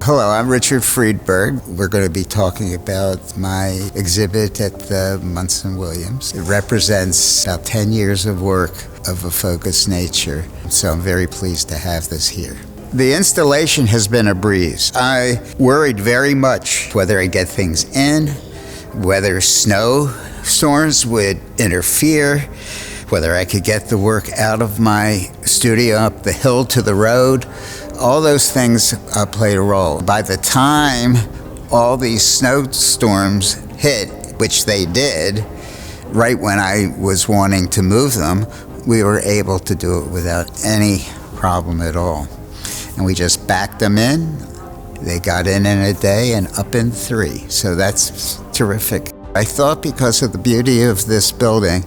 Hello, I'm Richard Friedberg. We're going to be talking about my exhibit at the Munson-Williams. It represents about 10 years of work of a focused nature, so I'm very pleased to have this here. The installation has been a breeze. I worried very much whether I get things in, whether snowstorms would interfere, whether I could get the work out of my studio up the hill to the road. All those things played a role. By the time all these snowstorms hit, which they did, right when I was wanting to move them, we were able to do it without any problem at all. And we just backed them in. They got in a day and up in 3. So that's terrific. I thought because of the beauty of this building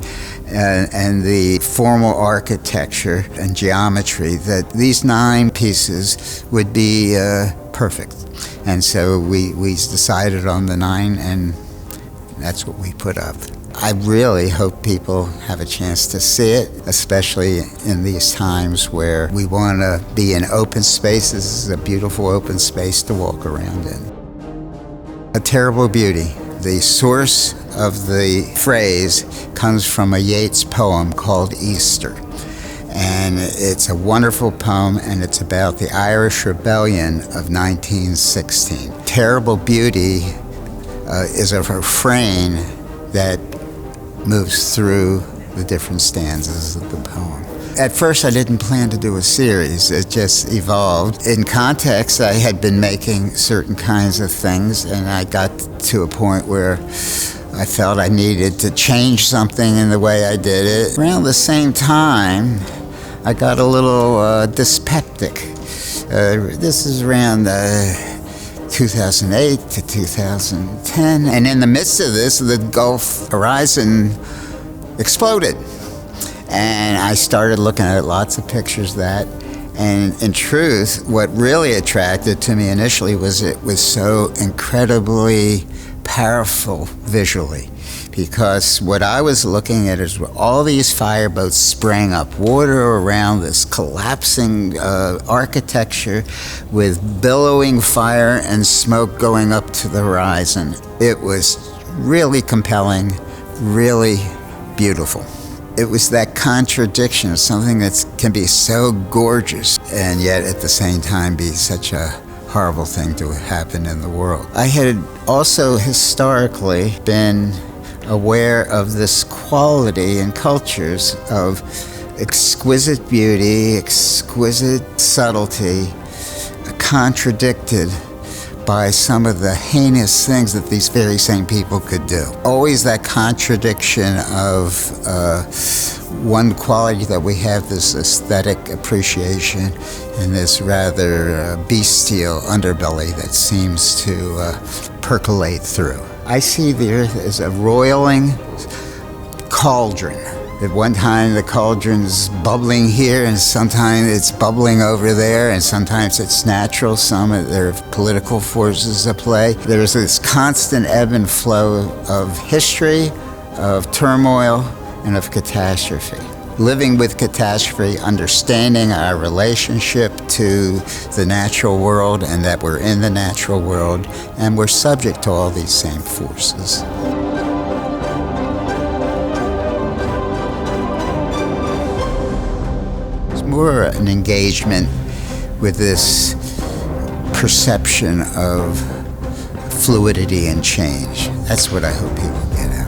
and the formal architecture and geometry that these 9 pieces would be perfect. And so we decided on the 9, and that's what we put up. I really hope people have a chance to see it, especially in these times where we want to be in open space. This is a beautiful open space to walk around in. A terrible beauty. The source of the phrase comes from a Yeats poem called Easter. And it's a wonderful poem, and it's about the Irish Rebellion of 1916. Terrible beauty is a refrain that moves through the different stanzas of the poem. At first, I didn't plan to do a series. It just evolved. In context, I had been making certain kinds of things, and I got to a point where I felt I needed to change something in the way I did it. Around the same time, I got a little dyspeptic. This is around 2008 to 2010, and in the midst of this, the Gulf horizon exploded. And I started looking at lots of pictures of that. And in truth, what really attracted to me initially was it was so incredibly powerful visually. Because what I was looking at is all these fireboats sprang up, water around this collapsing architecture with billowing fire and smoke going up to the horizon. It was really compelling, really beautiful. It was that contradiction of something that can be so gorgeous and yet at the same time be such a horrible thing to happen in the world. I had also historically been aware of this quality in cultures of exquisite beauty, exquisite subtlety, contradicted by some of the heinous things that these very same people could do. Always that contradiction of one quality that we have, this aesthetic appreciation, and this rather bestial underbelly that seems to percolate through. I see the earth as a roiling cauldron. At one time the cauldron's bubbling here, and sometimes it's bubbling over there, and sometimes it's natural, there are political forces at play. There's this constant ebb and flow of history, of turmoil, and of catastrophe. Living with catastrophe, understanding our relationship to the natural world, and that we're in the natural world, and we're subject to all these same forces. More an engagement with this perception of fluidity and change. That's what I hope people get out.